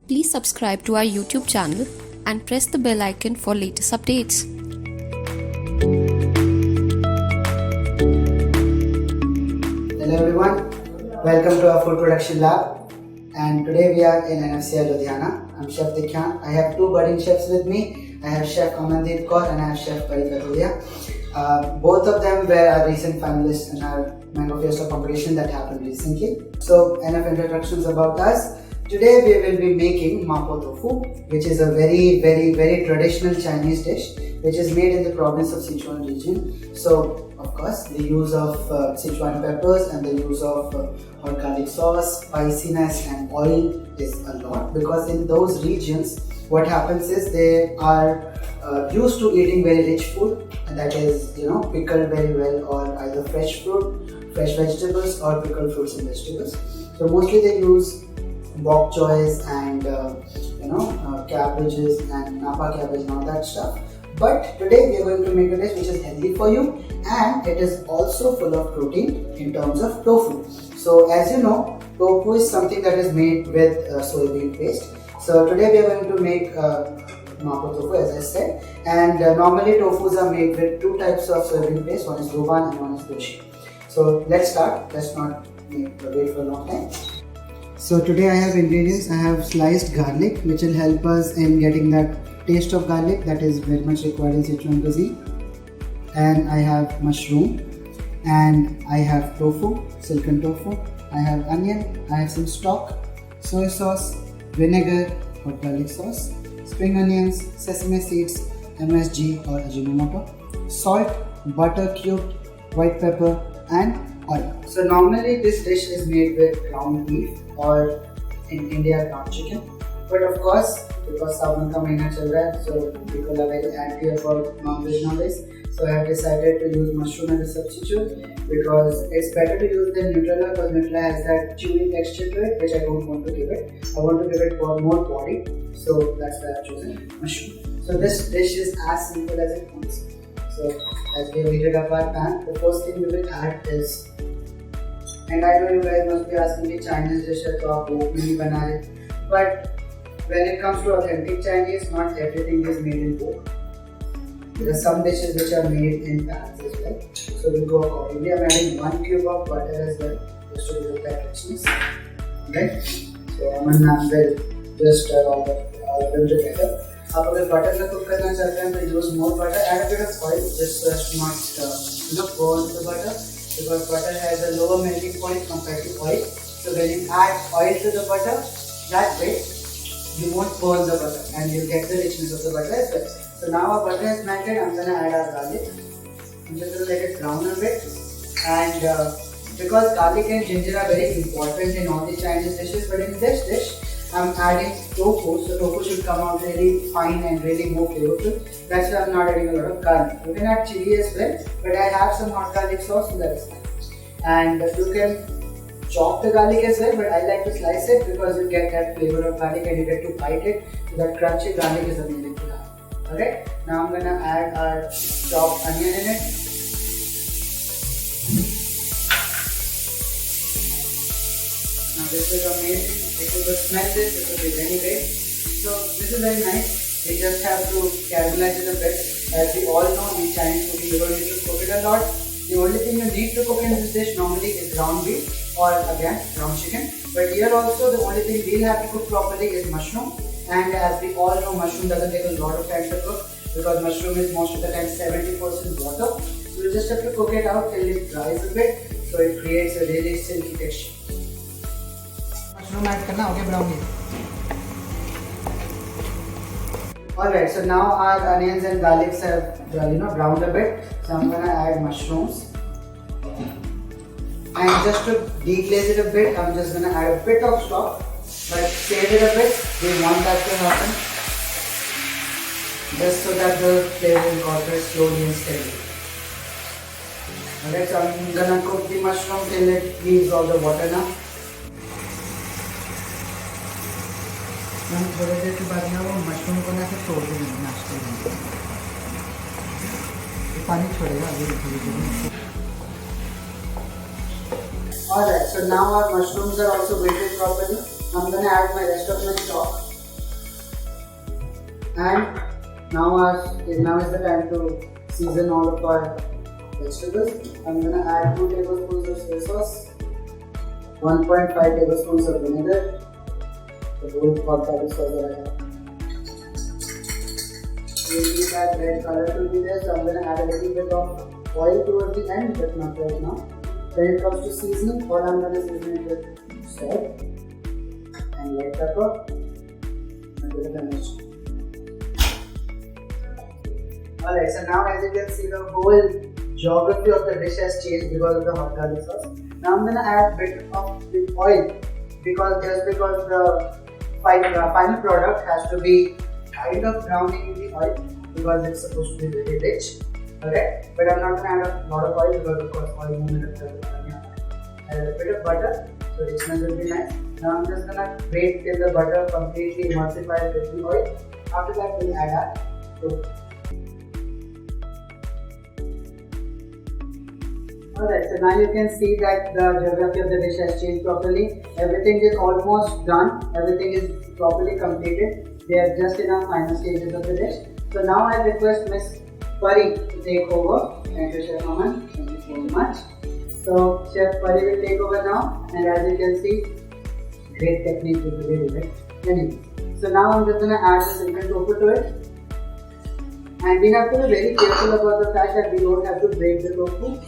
Please subscribe to our YouTube channel and press the bell icon for latest updates. Hello everyone, welcome to our food production lab, and today we are in NFCI Ludhiana. I'm Chef Dikhyant. I have two budding chefs with me. I have Chef Amandeep Kaur and I have Chef Pari Kathuria. Both of them were our recent finalists in our Mango Fiesta competition that happened recently. So enough introductions about us. Today we will be making Mapo Tofu, which is a very traditional Chinese dish which is made in the province of Sichuan region. So of course the use of Sichuan peppers and the use of hot garlic sauce, spiciness and oil is a lot, because in those regions what happens is they are used to eating very rich food, and that is pickled very well, or either fresh fruit, fresh vegetables or pickled fruits and vegetables. So mostly they use bok choys and cabbages and napa cabbage and all that stuff. But today we are going to make a dish which is healthy for you, and it is also full of protein in terms of tofu. So as you know, tofu is something that is made with soybean paste. So today we are going to make Mapo Tofu, as I said, and normally tofus are made with two types of soybean paste. One is Roban and one is Doshi. So let's start. Let's not wait for a long time. So today I have ingredients. I have sliced garlic, which will help us in getting that taste of garlic that is very much required in Sichuan cuisine. And I have mushroom, and I have tofu, silken tofu. I have onion, I have some stock, soy sauce, vinegar or garlic sauce, spring onions, sesame seeds, MSG or Ajinomoto, salt, butter cubed, white pepper and oil. So normally this dish is made with ground beef, or in India ground chicken. But of course, because Sawan ka mahina chal raha hai, so people are very anti about non-veg nowadays. So I have decided to use mushroom as a substitute, because it's better to use than Nutella, because Nutella has that chewy texture to it, which I don't want to give it. I want to give it more body, so that's why I've chosen mushroom. So this dish is as simple as it comes. So as we have heated up our pan, the first thing we will add is, and I know you guys must be asking me, Chinese dish hai to aap wo nahi bana rahe, but when it comes to authentic Chinese, not everything is made in wok. There are some dishes which are made in pans as well. So we'll go accordingly. I'm adding 1 cube of butter as well, just to give that richness. Okay. So Aman will just stir all of them together. आप अगर butter से cook करना चाहते हैं तो use more butter. Add a bit of oil just so as to not burn the butter, because butter has a lower melting point compared to oil. So when you add oil to the butter, that way you won't burn the butter and you'll get the richness of the butter as well. So now our butter is melted. I'm gonna add our garlic. I'm just gonna let it brown a bit, and because garlic and ginger are very important in all the Chinese dishes, but in this dish I'm adding tofu, so tofu should come out really fine and really more flavorful. That's why I'm not adding a lot of garlic. You can add chili as well, but I have some hot garlic sauce, so that is fine. And you can chop the garlic as well, but I like to slice it because you get that flavor of garlic and you get to bite it. So that crunchy garlic is amazing to have. Alright, now I'm gonna add our chopped onion in it. Now this is amazing. If you could smell this, it would be very great. So this is very nice. We just have to caramelize it a bit. As we all know, in Chinese cooking, you don't need to cook it a lot. The only thing you need to cook in this dish normally is ground beef, or again ground chicken. But here also the only thing we'll have to cook properly is mushroom. And as we all know, mushroom doesn't take a lot of time to cook, because mushroom is most of the time 70% water. So you just have to cook it out till it dries a bit, so it creates a really silky texture. Mushroom add karna, okay, brown meat. Alright, so now our onions and garlics have browned a bit. So I'm gonna add mushrooms. And just to deglaze it a bit, I'm just gonna add a bit of stock. But save it a bit, we want that to happen, just so that the flavor incorporates slowly and steadily. Alright, so I'm gonna cook the mushroom till it leaves all the water now. थोड़ी देर के बाद ना वो mushroom को ना से छोड़ देंगे नाश्ते में, पानी छोड़ेगा अभी। Alright, so now our mushrooms are also weighted properly. I'm going to add my rest of my stock. And now is the time to season all of our vegetables. I'm gonna add 2 tablespoons of soy sauce, 1.5 tablespoons of vinegar, the whole hot garlic sauce that I have. We need that red color to be there, so I'm gonna add a little bit of oil towards the end, but not right now. When it comes to seasoning, what I'm gonna season it with salt and white pepper and a bit of onion. Alright, so now as you can see, the whole geography of the dish has changed because of the hot garlic sauce. Now I'm gonna add a bit of the oil because the final product has to be kind of browning in the oil because it's supposed to be very rich. Okay, but I'm not gonna add a lot of oil because of course oil movement of the onion. Add a bit of butter, so richness will be nice. Now I'm just gonna wait till the butter completely emulsifies with the oil. After that we'll add our tofu. Alright, so now you can see that the geography of the dish has changed properly. Everything is almost done. Everything is properly completed. We are just in our final stages of the dish. So now I request Miss Pari to take over. Thank you, Chef Aman. Thank you so much. So Chef Pari will take over now, and as you can see, great technique with the really right. Anyway, so now I'm just gonna add the simple tofu to it. And we have to be very careful about the fact that we don't have to break the tofu,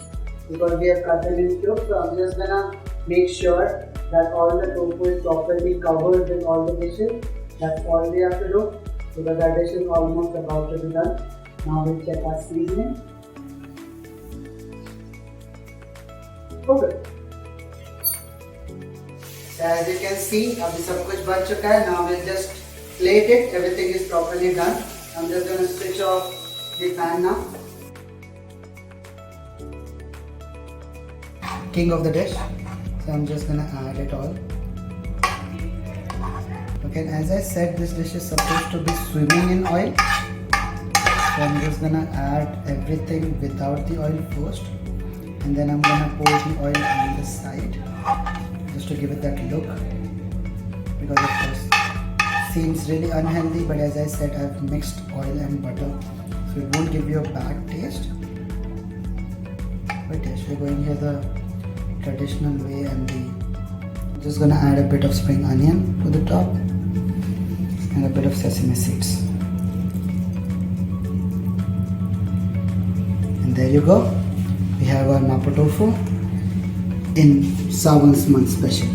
because we have cut them in cubes. So I'm just gonna make sure that all the tofu is properly covered with all the dishes. That's all we have to do because our dish is almost about to be done. Now we'll check our seasoning. Okay. So as you can see, अभी सब कुछ बन चुका है. Now we'll just plate it. Everything is properly done. I'm just gonna switch off the fan now. King of the dish, so I'm just gonna add it all. Okay, as I said, this dish is supposed to be swimming in oil, so I'm just gonna add everything without the oil first, and then I'm gonna pour the oil on the side just to give it that look, because of course it seems really unhealthy, but as I said, I've mixed oil and butter, so it won't give you a bad taste. But yes, we're going here the traditional way, and just gonna add a bit of spring onion to the top and a bit of sesame seeds, and there you go, we have our Mapo Tofu in Sawan's month special.